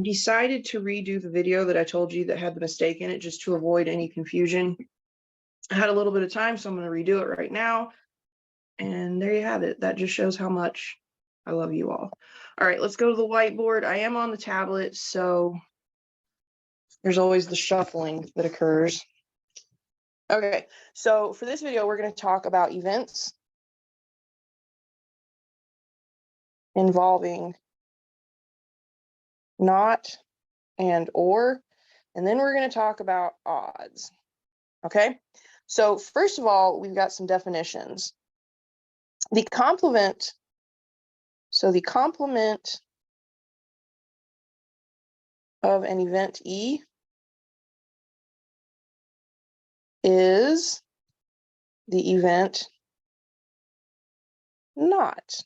I decided to redo the video that I told you that had the mistake in it just to avoid any confusion. I had a little bit of time, so I'm going to redo it right now. And there you have it. That just shows how much I love you all. All right, let's go to the whiteboard. I am on the tablet, so there's always the shuffling that occurs. Okay, so for this video, we're going to talk about events involving not and or, and then we're going to talk about odds. Okay, so first of all, we've got some definitions. The complement, so the complement of an event E is the event not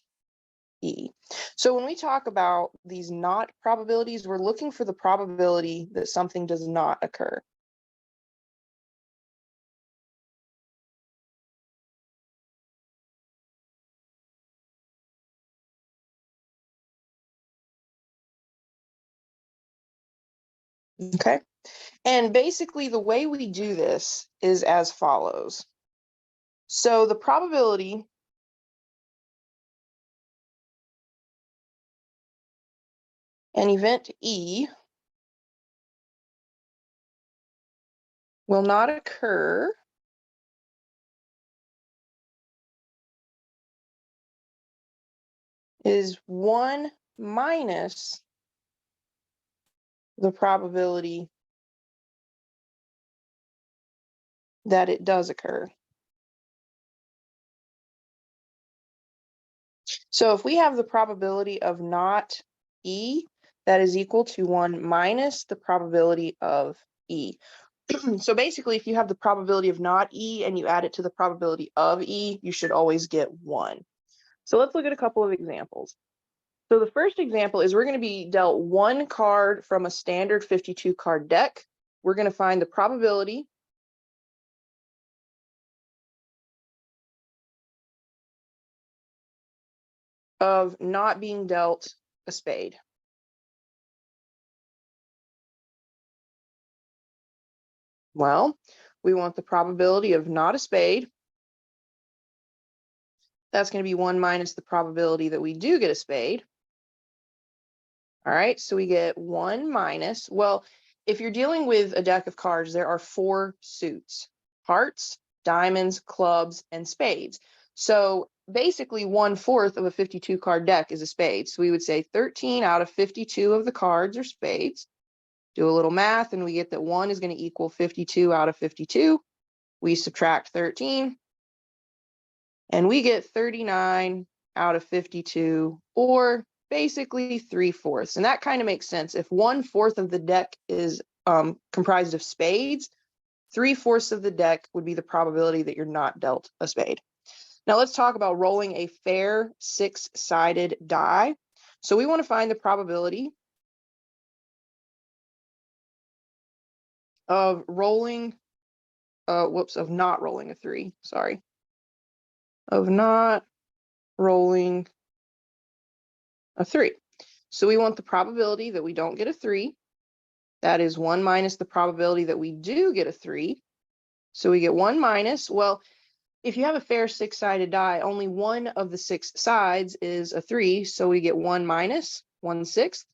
E. So when we talk about these not probabilities, we're looking for the probability that something does not occur. Okay, and basically the way we do this is as follows. So the probability an event E will not occur is 1 minus the probability that it does occur. So if we have the probability of not E, that is equal to 1 minus the probability of E. So basically, if you have the probability of not E and you add it to the probability of E, you should always get 1. So let's look at a couple of examples. So the first example is we're going to be dealt one card from a standard 52 card deck. We're going to find the probability of not being dealt a spade. Well, we want the probability of not a spade. That's going to be 1 minus the probability that we do get a spade. All right, so we get 1 minus, well, if you're dealing with a deck of cards, there are 4 suits: hearts, diamonds, clubs, and spades. So basically 1/4 of a 52 card deck is a spade. So we would say 13 out of 52 of the cards are spades. Do a little math and we get that 1 is going to equal 52 out of 52. We subtract 13 and we get 39 out of 52, or basically 3/4. And that kind of makes sense. If 1/4 of the deck is comprised of spades, 3/4 of the deck would be the probability that you're not dealt a spade. Now let's talk about rolling a fair 6-sided die. So we want to find the probability of rolling, of not rolling a 3, sorry. Of not rolling a 3. So we want the probability that we don't get a 3. That is 1 minus the probability that we do get a 3. So we get 1 minus, well, if you have a fair 6-sided die, only one of the 6 sides is a 3. So we get 1 minus 1/6.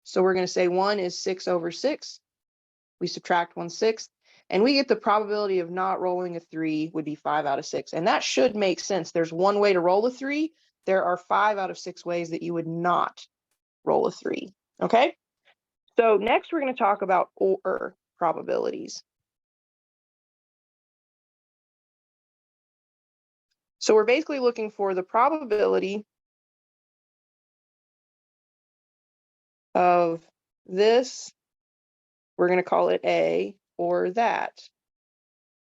So we're going to say 1 is 6/6. We subtract 1/6. And we get the probability of not rolling a 3 would be 5 out of 6. And that should make sense. There's one way to roll a 3. There are 5 out of 6 ways that you would not roll a 3. Okay? So next we're going to talk about or probabilities. So we're basically looking for the probability of this, we're going to call it A, or that,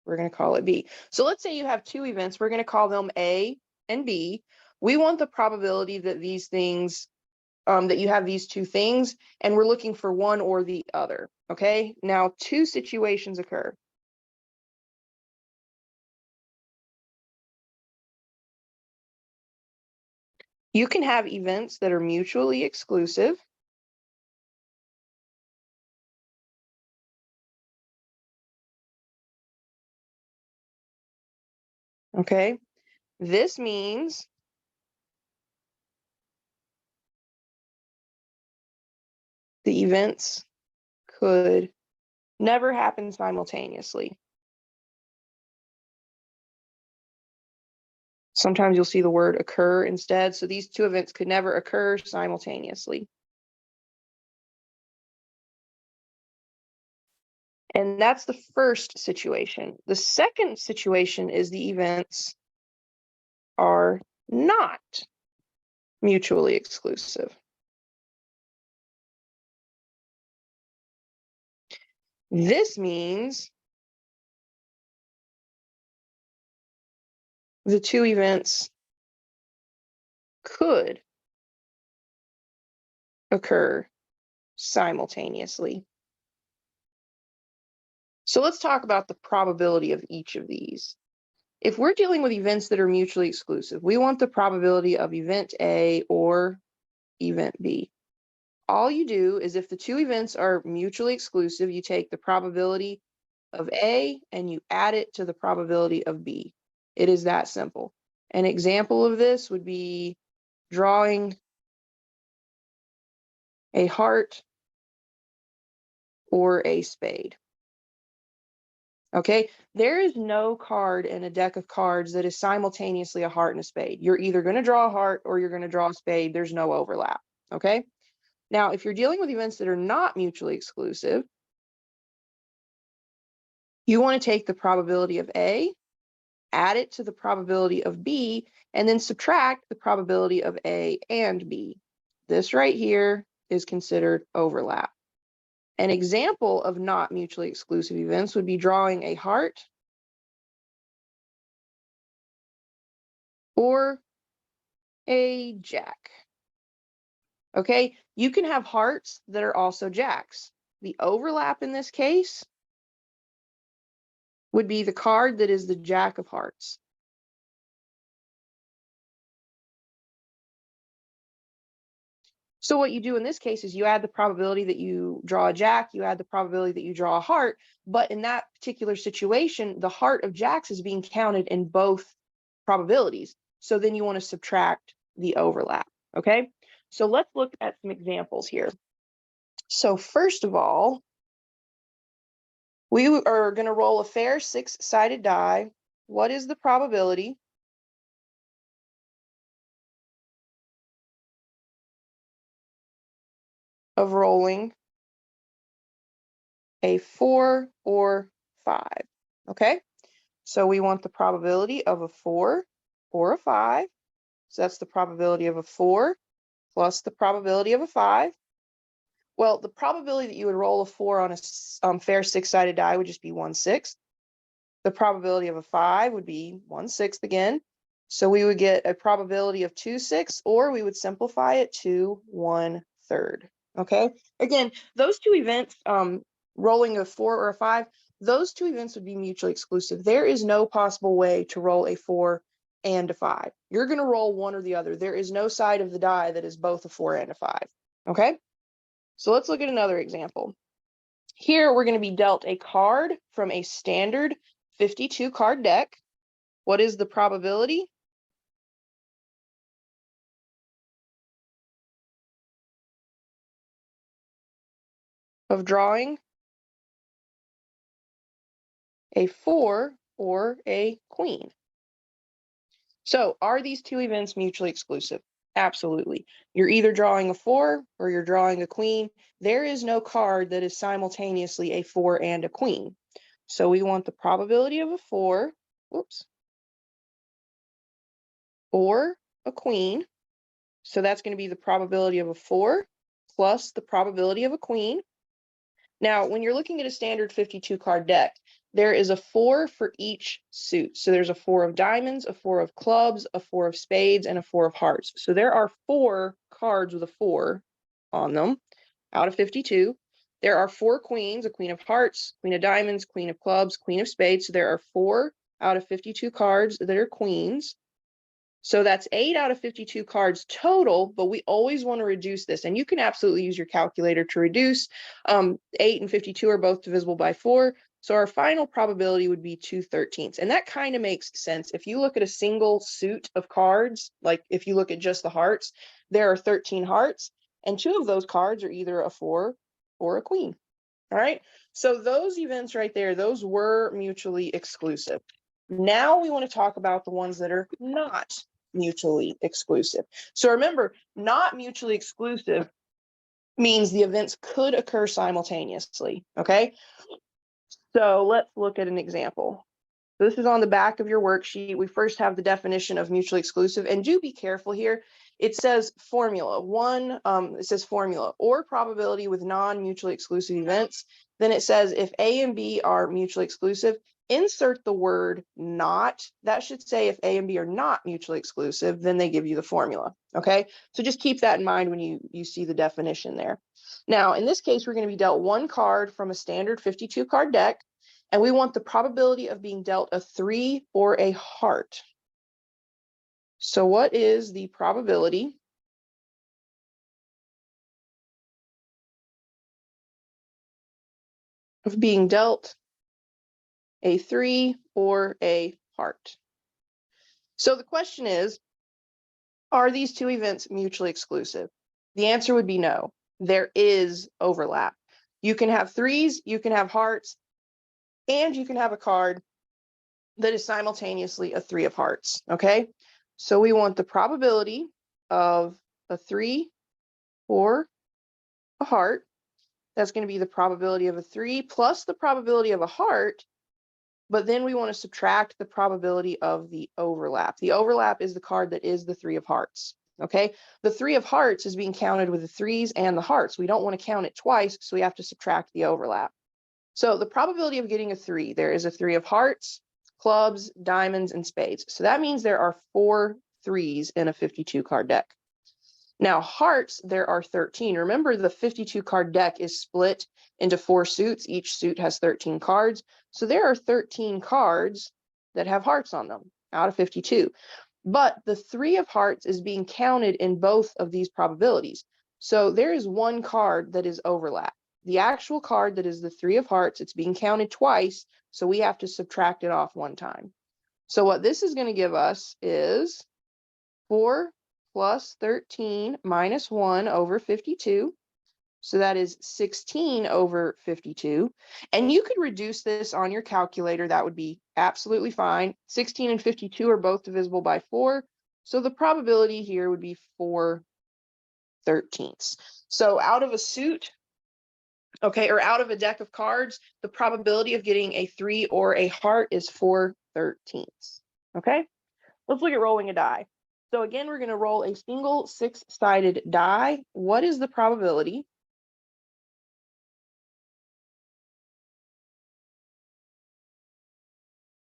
we're going to call it B. So let's say you have 2 events, we're going to call them A and B. We want the probability that these things, that you have these 2 things, and we're looking for one or the other. Okay, now 2 situations occur. You can have events that are mutually exclusive, Okay, this means the events could never happen simultaneously. Sometimes you'll see the word occur instead. So these two events could never occur simultaneously. And that's the first situation. The second situation is the events are not mutually exclusive. This means the two events could occur simultaneously. So let's talk about the probability of each of these. If we're dealing with events that are mutually exclusive, we want the probability of event A or event B. All you do is if the two events are mutually exclusive, you take the probability of A and you add it to the probability of B. It is that simple. An example of this would be drawing a heart or a spade. Okay, there is no card in a deck of cards that is simultaneously a heart and a spade. You're either going to draw a heart or you're going to draw a spade. There's no overlap. Okay, now if you're dealing with events that are not mutually exclusive, you want to take the probability of A, add it to the probability of B, and then subtract the probability of A and B. This right here is considered overlap. An example of not mutually exclusive events would be drawing a heart or a jack. Okay, you can have hearts that are also jacks. The overlap in this case would be the card that is the jack of hearts. So what you do in this case is you add the probability that you draw a jack, you add the probability that you draw a heart, but in that particular situation, the heart of jacks is being counted in both probabilities. So then you want to subtract the overlap, okay? So let's look at some examples here. So first of all, we are going to roll a fair six-sided die. What is the probability of rolling a 4 or 5? Okay, so we want the probability of a 4 or a 5. So that's the probability of a 4 plus the probability of a 5. Well, the probability that you would roll a 4 on a fair six-sided die would just be 1/6. The probability of a 5 would be 1/6 again. So we would get a probability of 2/6, or we would simplify it to 1/3. Okay. Again, those two events, rolling a 4 or a 5, those two events would be mutually exclusive. There is no possible way to roll a 4 and a 5. You're going to roll one or the other. There is no side of the die that is both a 4 and a 5. Okay. So let's look at another example. Here we're going to be dealt a card from a standard 52 card deck. What is the probability? Of drawing a 4 or a queen. So are these two events mutually exclusive? Absolutely. You're either drawing a 4 or you're drawing a queen. There is no card that is simultaneously a 4 and a queen. So we want the probability of a 4, whoops, or a queen. So that's going to be the probability of a 4 plus the probability of a queen. Now, when you're looking at a standard 52 card deck, there is a 4 for each suit. So there's a 4 of diamonds, a 4 of clubs, a 4 of spades, and a 4 of hearts. So there are 4 cards with a 4 on them out of 52. There are 4 queens, a queen of hearts, queen of diamonds, queen of clubs, queen of spades. So there are 4 out of 52 cards that are queens. So that's 8 out of 52 cards total, but we always want to reduce this. And you can absolutely use your calculator to reduce. 8 and 52 are both divisible by 4. So our final probability would be 2/13. And that kind of makes sense. If you look at a single suit of cards, like if you look at just the hearts, there are 13 hearts, and 2 of those cards are either a 4 or a queen. All right. So those events right there, those were mutually exclusive. Now we want to talk about the ones that are not mutually exclusive. So remember, not mutually exclusive means the events could occur simultaneously. Okay. So let's look at an example. This is on the back of your worksheet. We first have the definition of mutually exclusive, and do be careful here. It says formula. It says formula or probability with non-mutually exclusive events. Then it says if A and B are mutually exclusive, insert the word not. That should say if A and B are not mutually exclusive, then they give you the formula. Okay, so just keep that in mind when you see the definition there. Now, in this case, we're going to be dealt one card from a standard 52 card deck, and we want the probability of being dealt a 3 or a heart. So what is the probability of being dealt a 3 or a heart? So the question is, are these two events mutually exclusive? The answer would be no. There is overlap. You can have 3s, you can have hearts, and you can have a card that is simultaneously a 3 of hearts, okay? So we want the probability of a 3 or a heart. That's going to be the probability of a 3 plus the probability of a heart, but then we want to subtract the probability of the overlap. The overlap is the card that is the 3 of hearts, okay? The 3 of hearts is being counted with the 3s and the hearts. We don't want to count it twice, so we have to subtract the overlap. So the probability of getting a 3, there is a 3 of hearts, clubs, diamonds, and spades. So that means there are 4 3s in a 52 card deck. Now, hearts, there are 13. Remember, the 52 card deck is split into 4 suits. Each suit has 13 cards. So there are 13 cards that have hearts on them out of 52. But the 3 of hearts is being counted in both of these probabilities. So there is one card that is overlap. The actual card that is the 3 of hearts, it's being counted twice. So we have to subtract it off one time. So what this is going to give us is 4 plus 13 minus 1 over 52. So that is 16 over 52. And you could reduce this on your calculator. That would be absolutely fine. 16 and 52 are both divisible by 4. So the probability here would be 4/13. So out of a suit, okay, or out of a deck of cards, the probability of getting a 3 or a heart is 4/13. Okay, let's look at rolling a die. So again, we're going to roll a single 6-sided die. What is the probability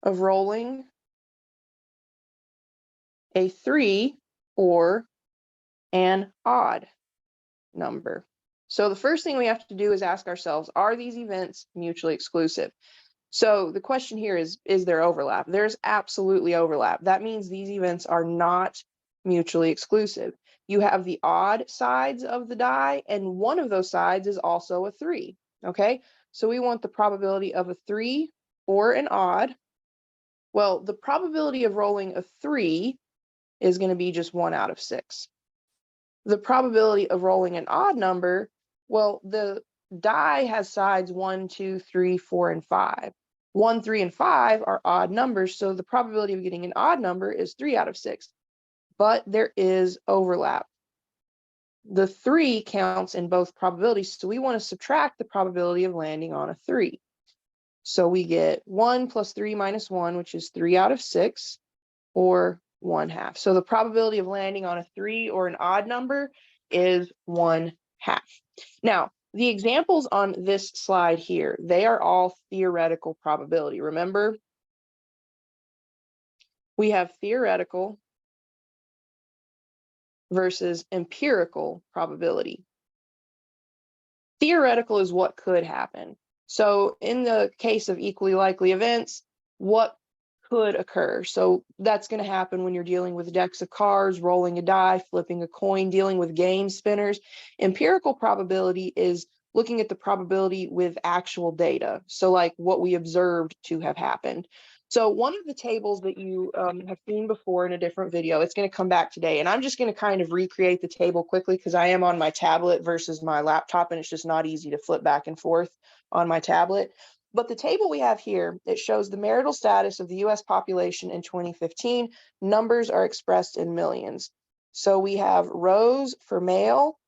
of rolling a 3 or an odd number? So the first thing we have to do is ask ourselves, are these events mutually exclusive? So the question here is there overlap? There's absolutely overlap. That means these events are not mutually exclusive. You have the odd sides of the die, and one of those sides is also a 3, okay? So we want the probability of a 3 or an odd. Well, the probability of rolling a 3 is going to be just 1 out of 6. The probability of rolling an odd number, well, the die has sides 1, 2, 3, 4, and 5. 1, 3, and 5 are odd numbers, so the probability of getting an odd number is 3 out of 6. But there is overlap. The 3 counts in both probabilities, so we want to subtract the probability of landing on a 3. So we get 1 plus 3 minus 1, which is 3 out of 6, or 1/2. So the probability of landing on a 3 or an odd number is 1/2. Now, the examples on this slide here, they are all theoretical probability. Remember, we have theoretical versus empirical probability. Theoretical is what could happen. So in the case of equally likely events, what could occur? So that's going to happen when you're dealing with decks of cards, rolling a die, flipping a coin, dealing with game spinners. Empirical probability is looking at the probability with actual data. So like what we observed to have happened. So one of the tables that you have seen before in a different video, it's going to come back today. And I'm just going to kind of recreate the table quickly because I am on my tablet versus my laptop, and it's just not easy to flip back and forth on my tablet. But the table we have here, it shows the marital status of the US population in 2015. Numbers are expressed in millions. So we have rows for male,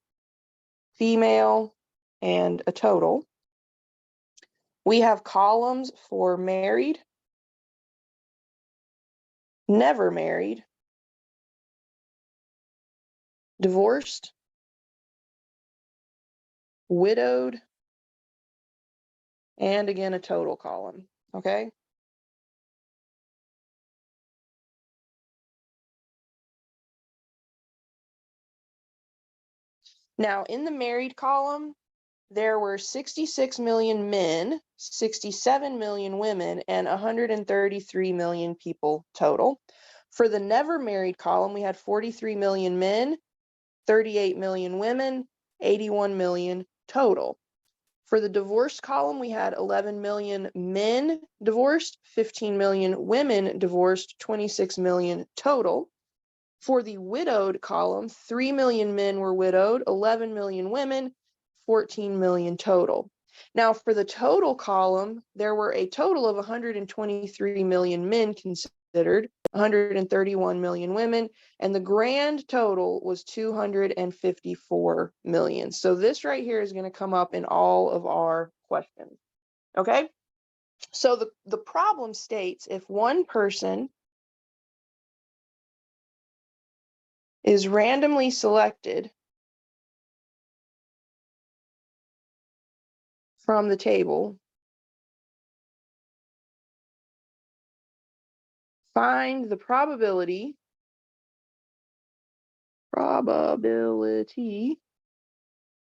female, and a total. We have columns for married, never married, divorced, widowed, and again, a total column, okay? Now, in the married column, there were 66 million men, 67 million women, and 133 million people total. For the never married column, we had 43 million men, 38 million women, 81 million total. For the divorced column, we had 11 million men divorced, 15 million women divorced, 26 million total. For the widowed column, 3 million men were widowed, 11 million women, 14 million total. Now, for the total column, there were a total of 123 million men considered, 131 million women, and the grand total was 254 million. So this right here is going to come up in all of our questions. Okay? So the problem states if one person is randomly selected from the table, find the probability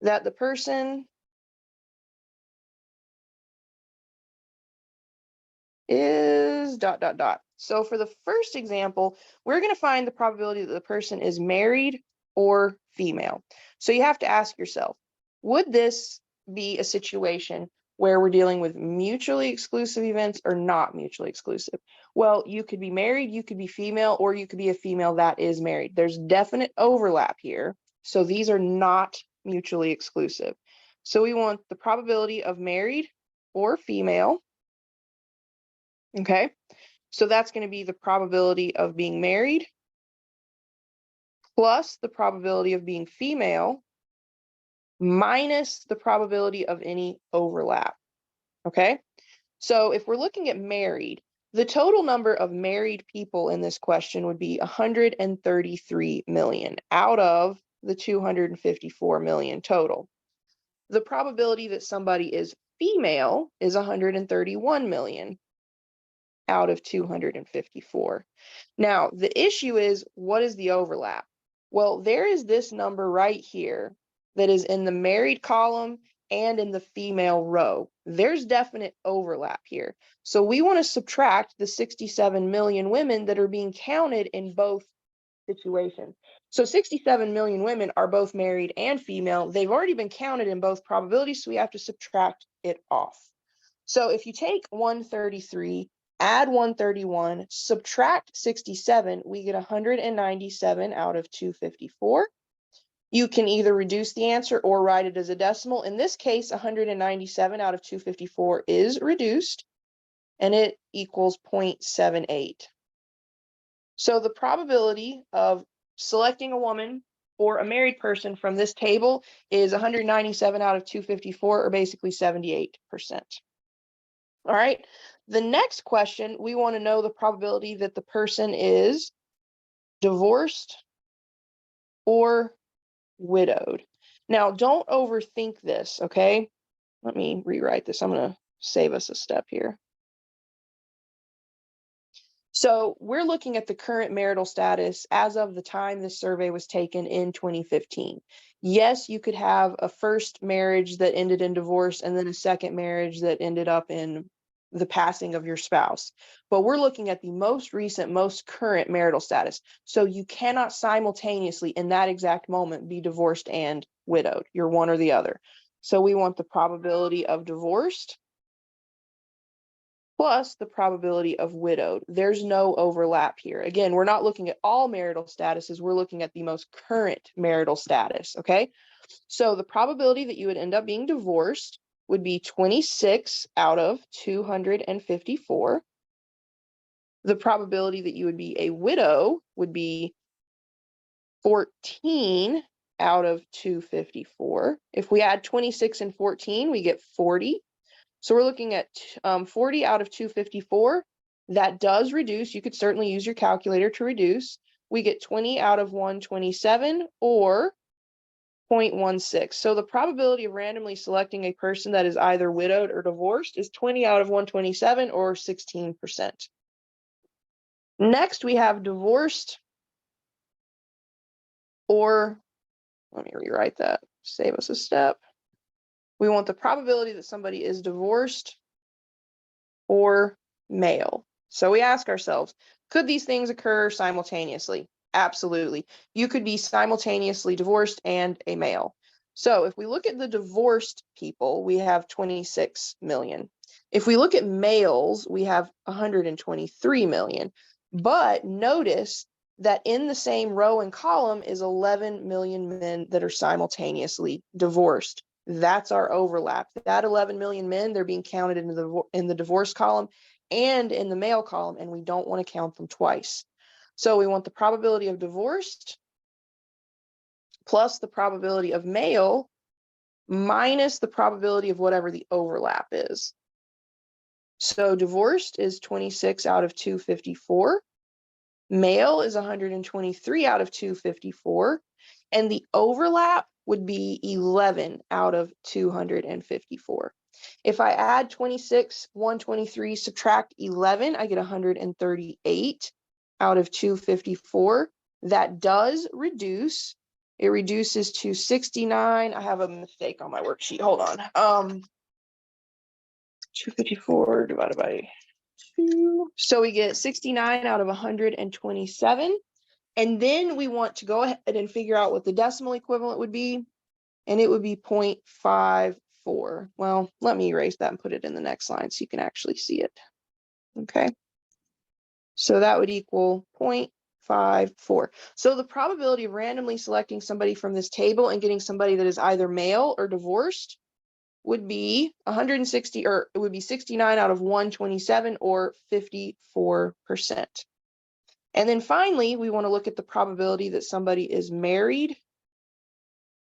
that the person is ... So for the first example, we're going to find the probability that the person is married or female. So you have to ask yourself, would this be a situation where we're dealing with mutually exclusive events or not mutually exclusive? Well, you could be married, you could be female, or you could be a female that is married. There's definite overlap here. So these are not mutually exclusive. So we want the probability of married or female. Okay, so that's going to be the probability of being married plus the probability of being female minus the probability of any overlap. Okay, so if we're looking at married, the total number of married people in this question would be 133 million out of the 254 million total. The probability that somebody is female is 131 million out of 254. Now, the issue is, what is the overlap? Well, there is this number right here that is in the married column and in the female row. There's definite overlap here. So we want to subtract the 67 million women that are being counted in both situations. So 67 million women are both married and female. They've already been counted in both probabilities, so we have to subtract it off. So if you take 133, add 131, subtract 67, we get 197 out of 254. You can either reduce the answer or write it as a decimal. In this case, 197 out of 254 is reduced, and it equals 0.78. So the probability of selecting a woman or a married person from this table is 197 out of 254, or basically 78%. All right. The next question, we want to know the probability that the person is divorced or widowed. Now, don't overthink this, okay? Let me rewrite this. I'm going to save us a step here. So we're looking at the current marital status as of the time this survey was taken in 2015. Yes, you could have a first marriage that ended in divorce and then a second marriage that ended up in the passing of your spouse. But we're looking at the most recent, most current marital status. So you cannot simultaneously in that exact moment be divorced and widowed. You're one or the other. So we want the probability of divorced plus the probability of widowed. There's no overlap here. Again, we're not looking at all marital statuses. We're looking at the most current marital status, okay? So the probability that you would end up being divorced would be 26 out of 254. The probability that you would be a widow would be 14 out of 254. If we add 26 and 14, we get 40. So we're looking at 40 out of 254. That does reduce. You could certainly use your calculator to reduce. We get 20 out of 127 or 0.16. So the probability of randomly selecting a person that is either widowed or divorced is 20 out of 127 or 16%. Next, we have divorced or, let me rewrite that, save us a step. We want the probability that somebody is divorced or male. So we ask ourselves, could these things occur simultaneously? Absolutely. You could be simultaneously divorced and a male. So if we look at the divorced people, we have 26 million. If we look at males, we have 123 million. But notice that in the same row and column is 11 million men that are simultaneously divorced. That's our overlap. That 11 million men, they're being counted in the divorce column and in the male column, and we don't want to count them twice. So we want the probability of divorced plus the probability of male minus the probability of whatever the overlap is. So divorced is 26 out of 254. Male is 123 out of 254. And the overlap would be 11 out of 254. If I add 26, 123, subtract 11, I get 138 out of 254. That does reduce. It reduces to 69. I have a mistake on my worksheet. Hold on. 254 divided by 2. So we get 69 out of 127. And then we want to go ahead and figure out what the decimal equivalent would be. And it would be 0.54. Well, let me erase that and put it in the next line so you can actually see it. Okay. So that would equal 0.54. So the probability of randomly selecting somebody from this table and getting somebody that is either male or divorced would be 160, or it would be 69 out of 127 or 54%. And then finally, we want to look at the probability that somebody is married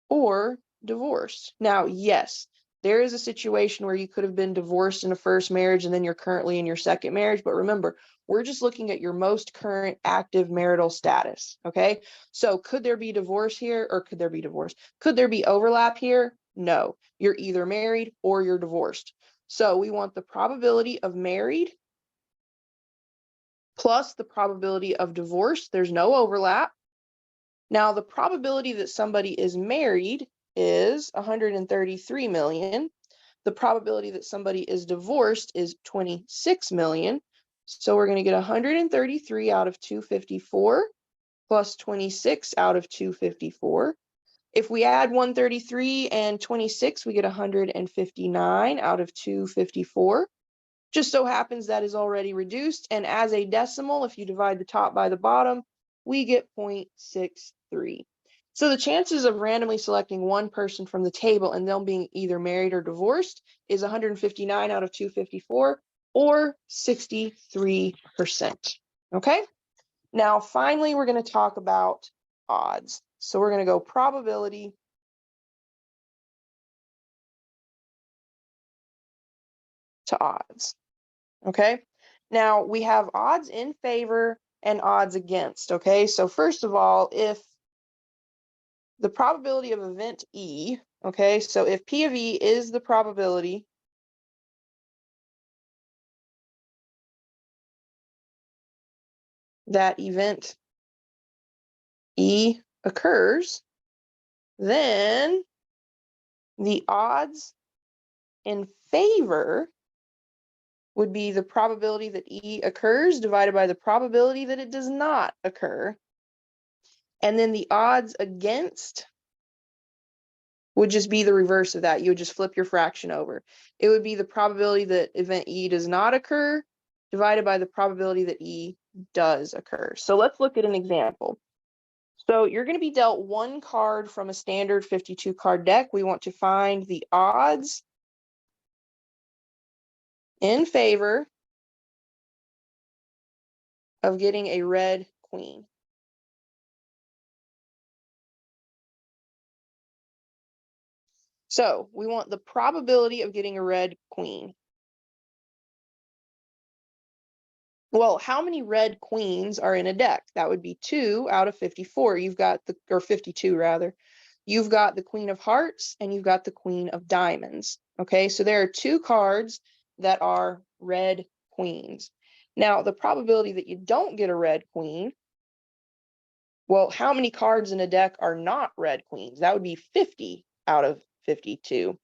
or divorced. Now, yes, there is a situation where you could have been divorced in a first marriage and then you're currently in your second marriage. But remember, we're just looking at your most current active marital status. Okay. So could there be divorce here, or could there be divorce? Could there be overlap here? No, you're either married or you're divorced. So we want the probability of married plus the probability of divorce. There's no overlap. Now, the probability that somebody is married is 133 million. The probability that somebody is divorced is 26 million. So we're going to get 133 out of 254 plus 26 out of 254. If we add 133 and 26, we get 159 out of 254. Just so happens that is already reduced. And as a decimal, if you divide the top by the bottom, we get 0.63. So the chances of randomly selecting one person from the table and them being either married or divorced is 159 out of 254 or 63%. Okay. Now, finally, we're going to talk about odds. So we're going to go probability to odds. Okay. Now we have odds in favor and odds against. Okay. So first of all, if the probability of event E, okay, so if P of E is the probability that event E occurs, then the odds in favor would be the probability that E occurs divided by the probability that it does not occur. And then the odds against would just be the reverse of that. You would just flip your fraction over. It would be the probability that event E does not occur divided by the probability that E does occur. So let's look at an example. So you're going to be dealt one card from a standard 52 card deck. We want to find the odds in favor of getting a red queen. So we want the probability of getting a red queen. Well, how many red queens are in a deck? That would be 2 out of 54. You've got the, or 52 rather. You've got the Queen of Hearts and you've got the Queen of Diamonds. Okay, so there are 2 cards that are red queens. Now, the probability that you don't get a red queen, well, how many cards in a deck are not red queens? That would be 50 out of 52.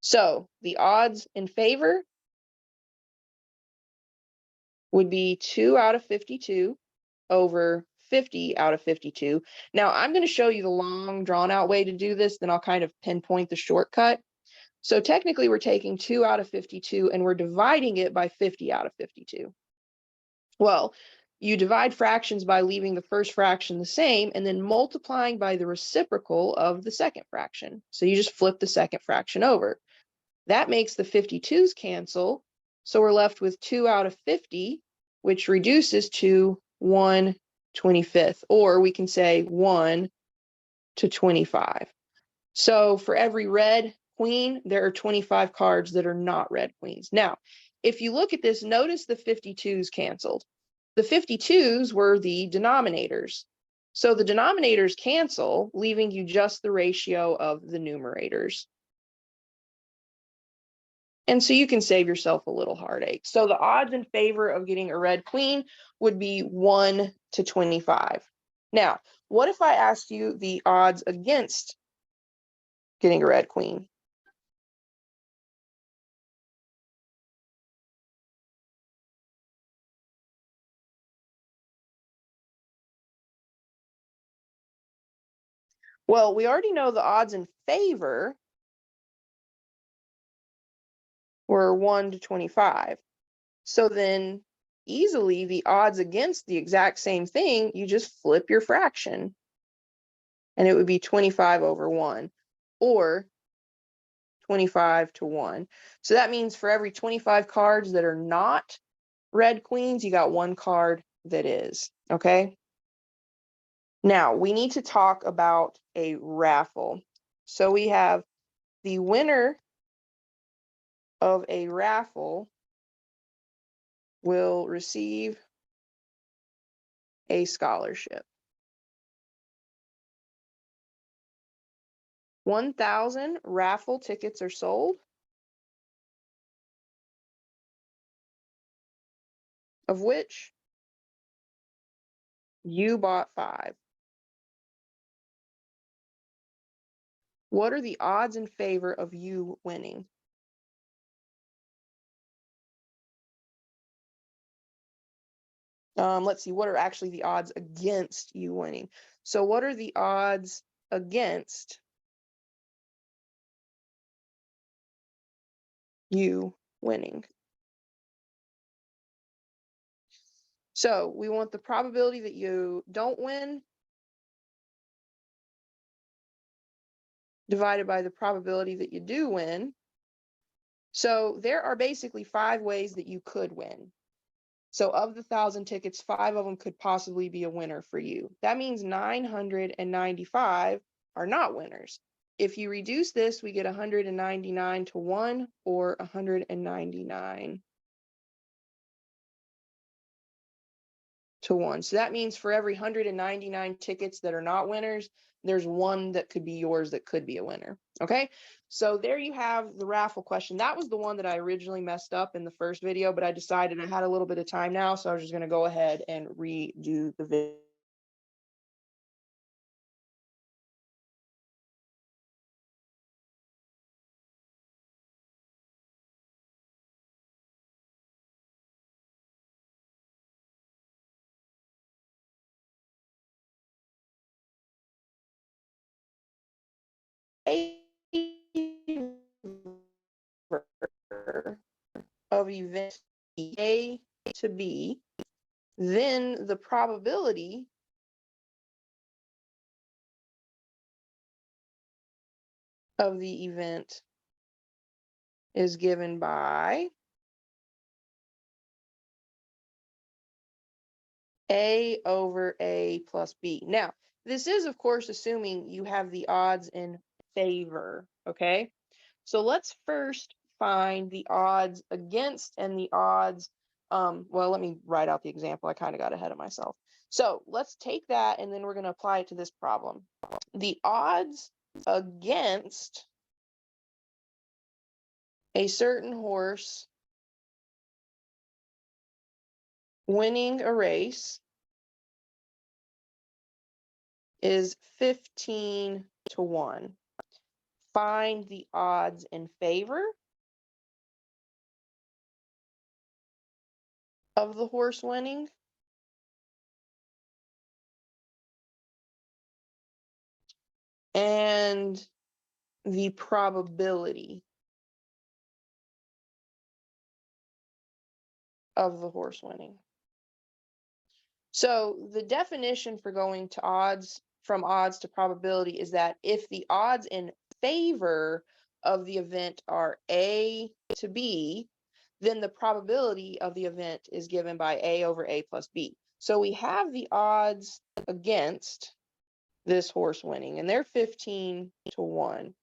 So the odds in favor would be 2 out of 52 over 50 out of 52. Now I'm going to show you the long drawn out way to do this, then I'll kind of pinpoint the shortcut. So technically we're taking 2 out of 52 and we're dividing it by 50 out of 52. Well, you divide fractions by leaving the first fraction the same and then multiplying by the reciprocal of the second fraction. So you just flip the second fraction over. That makes the 52s cancel. So we're left with 2 out of 50, which reduces to 1/25, or we can say 1 to 25. So for every red queen, there are 25 cards that are not red queens. Now, if you look at this, notice the 52s canceled. The 52s were the denominators. So the denominators cancel, leaving you just the ratio of the numerators. And so you can save yourself a little heartache. So the odds in favor of getting a red queen would be 1 to 25. Now, what if I asked you the odds against getting a red queen? Well, we already know the odds in favor were 1 to 25. So then easily the odds against the exact same thing, you just flip your fraction and it would be 25 over 1 or 25 to 1. So that means for every 25 cards that are not red queens, you got 1 card that is, okay? Now, we need to talk about a raffle. So we have the winner of a raffle will receive a scholarship. 1,000 raffle tickets are sold, of which you bought 5. What are the odds in favor of you winning? Let's see, what are actually the odds against you winning? So what are the odds against you winning? So we want the probability that you don't win divided by the probability that you do win. So there are basically 5 ways that you could win. So of the 1,000 tickets, 5 of them could possibly be a winner for you. That means 995 are not winners. If you reduce this, we get 199 to 1 or 199 to 1. So that means for every 199 tickets that are not winners, there's 1 that could be yours that could be a winner. Okay, so there you have the raffle question. That was the one that I originally messed up in the first video, but I decided I had a little bit of time now, so I was just going to go ahead and redo the video. event A to B, then the probability of the event is given by A over A plus B. Now, this is, of course, assuming you have the odds in favor, okay? So let's first find the odds against and the odds, well, let me write out the example. I kind of got ahead of myself. So let's take that and then we're going to apply it to this problem. The odds against a certain horse winning a race is 15 to 1. Find the odds in favor of the horse winning and the probability of the horse winning. So the definition for going to odds, from odds to probability, is that if the odds in favor of the event are A to B, then the probability of the event is given by A over A plus B. So we have the odds against this horse winning, and they're 15 to 1.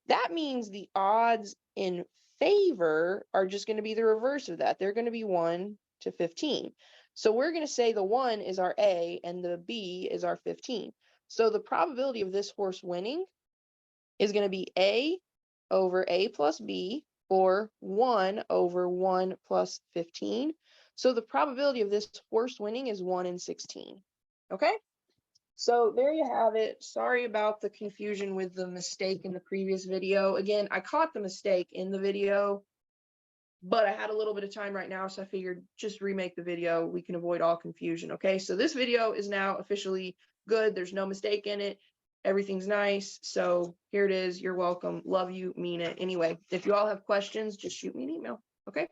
That means the odds in favor are just going to be the reverse of that. They're going to be 1 to 15. So we're going to say the 1 is our A and the B is our 15. So the probability of this horse winning is going to be A over A plus B, or 1 over 1 plus 15. So the probability of this horse winning is 1 in 16. Okay? So there you have it. Sorry about the confusion with the mistake in the previous video. Again, I caught the mistake in the video, but I had a little bit of time right now, so I figured just remake the video. We can avoid all confusion, okay? So this video is now officially good. There's no mistake in it. Everything's nice. So here it is. You're welcome. Love you. Mean it. Anyway, if you all have questions, just shoot me an email, okay?